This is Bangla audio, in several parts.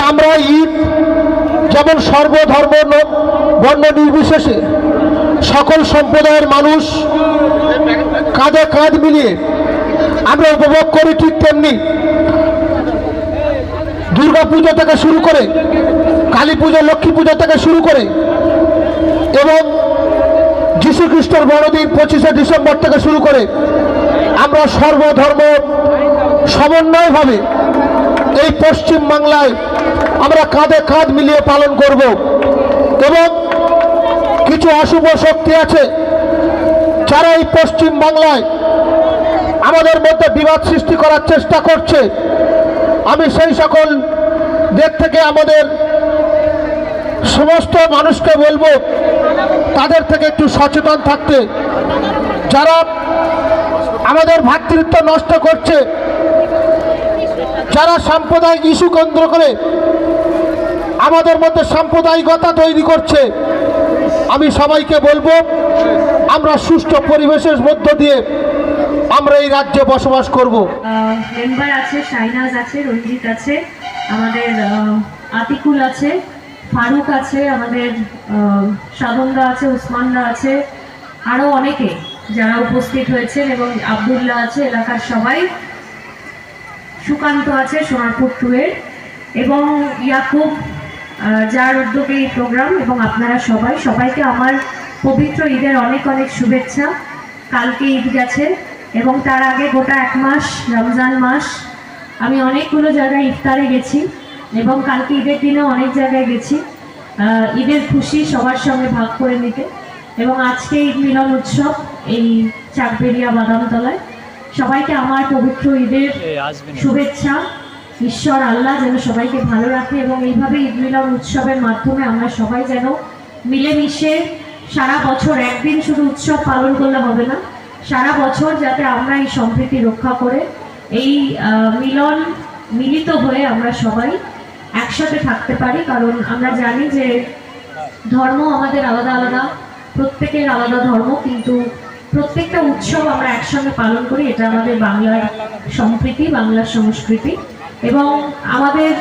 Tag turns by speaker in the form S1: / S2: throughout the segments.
S1: আমরা ঈদ যেমন সর্বধর্ম বর্ণ নির্বিশেষে সকল সম্প্রদায়ের মানুষ কাঁধে কাঁধ মিলিয়ে আমরা উপভোগ করি, ঠিক তেমনি দুর্গা পুজো থেকে শুরু করে কালী পুজো, লক্ষ্মী পুজো থেকে শুরু করে এবং যীশু খ্রিস্টের বড়দিন 25শে ডিসেম্বর থেকে শুরু করে আমরা সর্বধর্ম সমন্বয়ভাবে এই পশ্চিম বাংলায় আমরা কাঁধে কাঁধ মিলিয়ে পালন করব। এবং কিছু অশুভ শক্তি আছে যারা এই পশ্চিম বাংলায় আমাদের মধ্যে বিবাদ সৃষ্টি করার চেষ্টা করছে। আমি সেই সকল দিক থেকে আমাদের সমস্ত মানুষকে বলবো তাদের থেকে একটু সচেতন থাকতে। যারা আমাদের ভ্রাতৃত্ব নষ্ট করছে, যারা সাম্প্রদায়িক ইস্যু কেন্দ্র করে আমাদের মধ্যে সাম্প্রদায়িকতা তৈরি করছে, আমি সবাইকে বলবো আমরা সুষ্ঠু পরিবেশের মধ্য দিয়ে আমরা এই রাজ্যে বসবাস করব।
S2: মেম্বার আছে, শাইনাজ আছে, রঞ্জিত আছে, আমাদের আতিকুল আছে, ফারুক আছে, আমাদের সাধনদা আছে, উসমানদা আছে, আরও অনেকে যারা উপস্থিত হয়েছেন এবং আবদুল্লাহ আছে, এলাকার সবাই, সুকান্ত আছে সোনারপুর 2-এর, এবং ইয়াকুব যার উদ্যোগে এই প্রোগ্রাম, এবং আপনারা সবাইকে আমার পবিত্র ঈদের অনেক অনেক শুভেচ্ছা। কালকে ঈদ গেছে এবং তার আগে গোটা 1 মাস রমজান মাস আমি অনেকগুলো জায়গায় ইফতারে গেছি এবং কালকে ঈদের দিনেও অনেক জায়গায় গেছি ঈদের খুশি সবার সঙ্গে ভাগ করে নিতে। এবং আজকে ঈদ মিলন উৎসব এই চাকবেরিয়া বাদামতলায়। সবাইকে আমার পবিত্র ঈদের শুভেচ্ছা। ঈশ্বর আল্লাহ যেন সবাইকে ভালো রাখে এবং এইভাবে ঈদ মিলন উৎসবের মাধ্যমে আমরা সবাই যেন মিলেমিশে সারা বছর, একদিন শুধু উৎসব পালন করলে হবে না, সারা বছর যাতে আমরা এই সম্প্রীতি রক্ষা করে এই মিলিত হয়ে আমরা সবাই একসাথে থাকতে পারি। কারণ আমরা জানি যে ধর্ম আমাদের আলাদা আলাদা, প্রত্যেকের আলাদা ধর্ম, কিন্তু প্রত্যেকটা উৎসব আমরা একসঙ্গে পালন করি। এটা আমাদের বাংলার সম্প্রীতি, বাংলার সংস্কৃতি, এবং আমাদের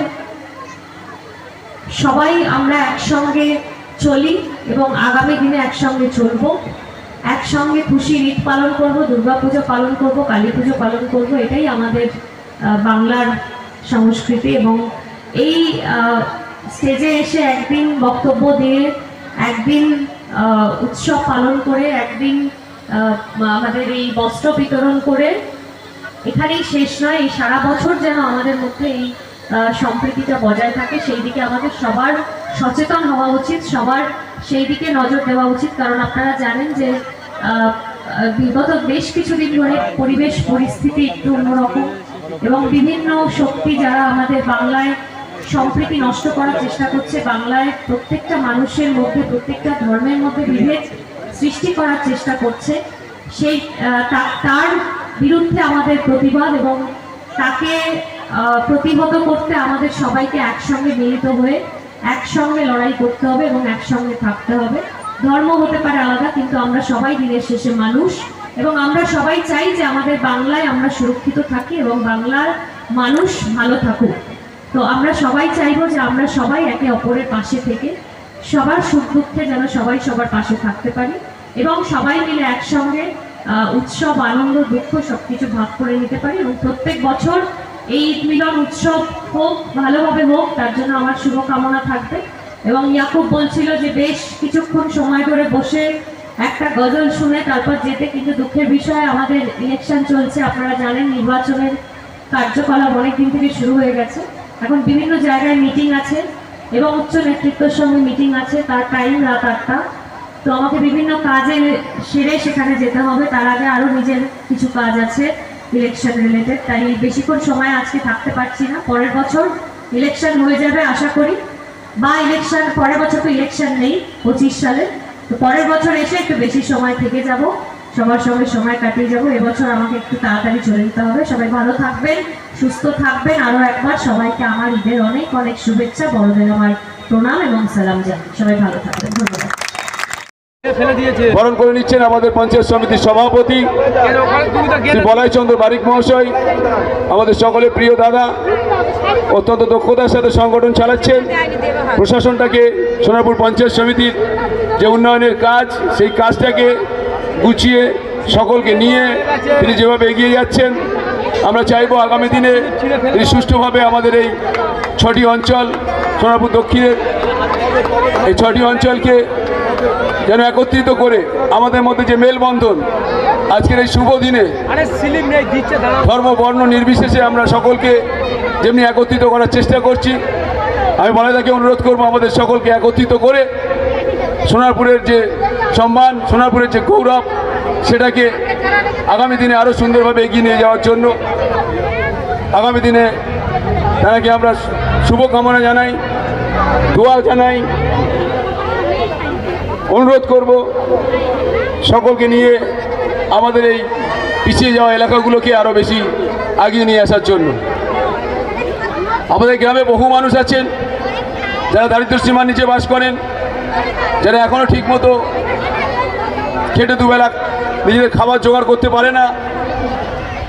S2: সবাই আমরা একসঙ্গে চলি এবং আগামী দিনে একসঙ্গে চলবো, একসঙ্গে খুশির ঈদ পালন করব, দুর্গা পুজো পালন করব, কালী পুজো পালন করব। এটাই আমাদের বাংলার সংস্কৃতি। এবং এই স্টেজে এসে একদিন বক্তব্য দিয়ে, একদিন উৎসব পালন করে, একদিন আমাদের এই বস্ত্র বিতরণ করে এখানেই শেষ নয়। এই সারা বছর যেন আমাদের মধ্যে এই সম্প্রীতিটা বজায় থাকে, সেই দিকে আমাদের সবার সচেতন হওয়া উচিত, সবার সেই দিকে নজর দেওয়া উচিত। কারণ আপনারা জানেন যে বিগত বেশ কিছুদিন ধরে পরিবেশ পরিস্থিতি একটু অন্যরকম এবং বিভিন্ন শক্তি যারা আমাদের বাংলায় সম্প্রীতি নষ্ট করার চেষ্টা করছে, বাংলায় প্রত্যেকটা মানুষের মধ্যে, প্রত্যেকটা ধর্মের মধ্যে বিভেদ সৃষ্টি করার চেষ্টা করছে, সেই তার বিরুদ্ধে আমাদের প্রতিবাদ এবং তাকে প্রতিহত করতে আমাদের সবাইকে একসঙ্গে মিলিত হয়ে একসঙ্গে লড়াই করতে হবে এবং একসঙ্গে থাকতে হবে। ধর্ম হতে পারে আলাদা, কিন্তু আমরা সবাই দিনের শেষে মানুষ এবং আমরা সবাই চাই যে আমাদের বাংলায় আমরা সুরক্ষিত থাকি এবং বাংলার মানুষ ভালো থাকুক। তো আমরা সবাই চাইবো যে আমরা সবাই একে অপরের পাশে থেকে সবার সুখ দুঃখে যেন সবাই সবার পাশে থাকতে পারি এবং সবাই মিলে একসঙ্গে উৎসব, আনন্দ, দুঃখ সবকিছু ভাগ করে নিতে পারি। এবং প্রত্যেক বছর এই ঈদ মিলন উৎসব হোক, ভালোভাবে হোক, তার জন্য আমার শুভকামনা থাকবে। এবং ইয়াকুব বলছিল যে বেশ কিছুক্ষণ সময় ধরে বসে একটা গজল শুনে তারপর যেতে, কিন্তু দুঃখের বিষয় আমাদের ইলেকশন চলছে। আপনারা জানেন নির্বাচনের কার্যকলাপ অনেক দিন থেকে শুরু হয়ে গেছে। এখন বিভিন্ন জায়গায় মিটিং আছে এবং উচ্চ নেতৃত্বের সঙ্গে মিটিং আছে, তার টাইম রাত 8টা। তো আমাকে বিভিন্ন কাজে সেরে সেখানে যেতে হবে, তার আগে আরও নিজের কিছু কাজ আছে ইলেকশন রিলেটেড, তাই বেশিক্ষণ সময় আজকে থাকতে পারছি না। পরের বছর ইলেকশন হয়ে যাবে আশা করি, বা ইলেকশন পরের বছর তো ইলেকশন নেই 25 সালে, তো পরের বছর এসে একটু বেশি সময় থেকে যাব, সবার সঙ্গে সময় কাটিয়ে যাব। এবছর আমাকে একটু তাড়াতাড়ি চলে যেতে হবে। সবাই ভালো থাকবেন, সুস্থ থাকবেন। আরও একবার সবাইকে আমার ঈদের অনেক অনেক শুভেচ্ছা, বড়দের আমার প্রণাম এবং সালাম জানাই। সবাই ভালো থাকবেন, ধন্যবাদ।
S3: বরণ করে নিচ্ছেন আমাদের পঞ্চায়েত সমিতির সভাপতি শ্রী বলাই চন্দ্র বারিক মহাশয়, আমাদের সকলের প্রিয় দাদা, অত্যন্ত দক্ষতার সাথে সংগঠন চালাচ্ছেন। প্রশাসনটাকে, সোনারপুর পঞ্চায়েত সমিতির যে উন্নয়নের কাজ, সেই কাজটাকে গুছিয়ে সকলকে নিয়ে তিনি যেভাবে এগিয়ে যাচ্ছেন, আমরা চাইব আগামী দিনে তিনি সুষ্ঠুভাবে আমাদের এই 6টি অঞ্চল, সোনারপুর দক্ষিণের এই 6টি অঞ্চলকে যেন একত্রিত করে আমাদের মধ্যে যে মেলবন্ধন, আজকের এই শুভ দিনে ধর্ম বর্ণ নির্বিশেষে আমরা সকলকে যেমনি একত্রিত করার চেষ্টা করছি, আমি বলাদাকে অনুরোধ করব আমাদের সকলকে একত্রিত করে সোনারপুরের যে সম্মান, সোনারপুরের যে গৌরব, সেটাকে আগামী দিনে আরও সুন্দরভাবে এগিয়ে নিয়ে যাওয়ার জন্য আগামী দিনে তাকে আমরা শুভকামনা জানাই, দোয়া জানাই, অনুরোধ করব সকলকে নিয়ে আমাদের এই পিছিয়ে যাওয়া এলাকাগুলোকে আরও বেশি এগিয়ে নিয়ে আসার জন্য। আমাদের গ্রামে বহু মানুষ আছেন যারা দারিদ্র্য সীমার নিচে বাস করেন, যারা এখনও ঠিকমতো খেটে দুবেলা নিজেদের খাবার জোগাড় করতে পারে না।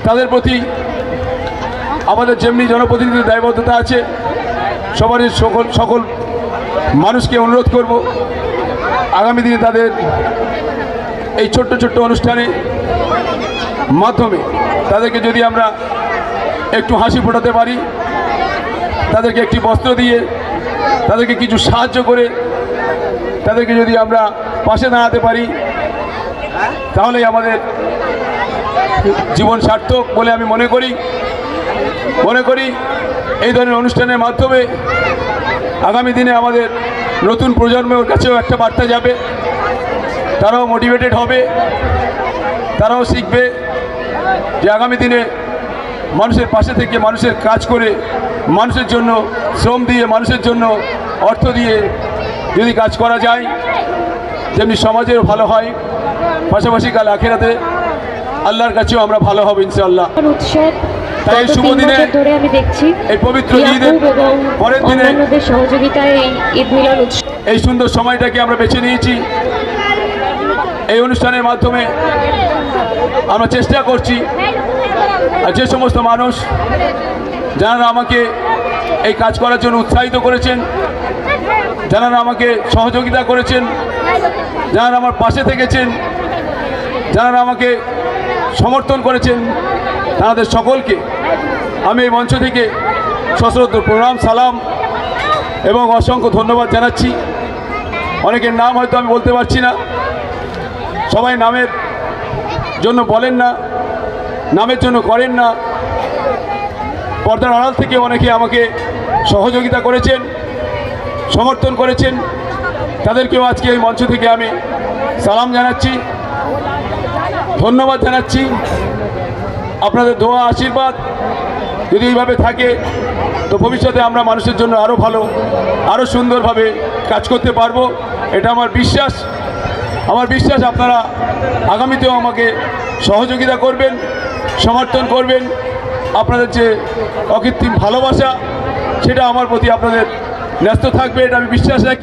S3: তাদের প্রতি আমাদের যেমনি জনপ্রতিনিধির দায়বদ্ধতা আছে, সবারই সকল মানুষকে অনুরোধ করব আগামী দিনে তাদের এই ছোট্ট ছোট্ট অনুষ্ঠানের মাধ্যমে তাদেরকে যদি আমরা একটু হাসি ফোটাতে পারি, তাদেরকে একটি বস্ত্র দিয়ে, তাদেরকে কিছু সাহায্য করে, তাদেরকে যদি আমরা পাশে দাঁড়াতে পারি, তাহলেই আমাদের জীবন সার্থক বলে আমি মনে করি। এই ধরনের অনুষ্ঠানের মাধ্যমে আগামী দিনে আমাদের নতুন প্রজন্মের কাছেও একটা বার্তা যাবে, তারাও মোটিভেটেড হবে, তারাও শিখবে যে আগামী দিনে মানুষের পাশে থেকে, মানুষের কাজ করে, মানুষের জন্য শ্রম দিয়ে, মানুষের জন্য অর্থ দিয়ে যদি কাজ করা যায়, তেমনি সমাজের ভালো হয়, পাশাপাশি কাল আখিরাতে আল্লাহর কাছেও আমরা ভালো হব ইনশাআল্লাহ।
S4: উৎসব
S3: তাই এই শুভ দিনে
S4: ধরে আমি দেখছি
S3: এই পবিত্র ঈদের পরের দিনে
S4: অন্যান্যদের সহযোগিতায় এই ঈদ মিলন উৎসব
S3: এই সুন্দর সময়টাকে আমরা বেছে নিয়েছি। এই অনুষ্ঠানের মাধ্যমে আমরা চেষ্টা করছি, আর যে সমস্ত মানুষ যারা আমাকে এই কাজ করার জন্য উৎসাহিত করেছেন, যারা আমাকে সহযোগিতা করেছেন, যারা আমার পাশে থেকেছেন, যারা আমাকে সমর্থন করেছেন, তাদের সকলকে আমি এই মঞ্চ থেকে সশ্রদ্ধ প্রণাম, সালাম এবং অসংখ্য ধন্যবাদ জানাচ্ছি। অনেকের নাম হয়তো আমি বলতে পারছি না, সবাই নামের জন্য বলেন না, নামের জন্য করেন না, পর্দার আড়াল থেকে অনেকে আমাকে সহযোগিতা করেছেন, সমর্থন করেছেন, তাদেরকেও আজকে এই মঞ্চ থেকে আমি সালাম জানাচ্ছি, ধন্যবাদ জানাচ্ছি। আপনাদের দোয়া আশীর্বাদ যদি এইভাবে থাকে, তো ভবিষ্যতে আমরা মানুষের জন্য আরও ভালো, আরও সুন্দরভাবে কাজ করতে পারবো, এটা আমার বিশ্বাস। আপনারা আগামীতেও আমাকে সহযোগিতা করবেন, সমর্থন করবেন। আপনাদের যে অকৃত্রিম ভালোবাসা, সেটা আমার প্রতি আপনাদের ন্যস্ত থাকবে, এটা আমি বিশ্বাস রাখি।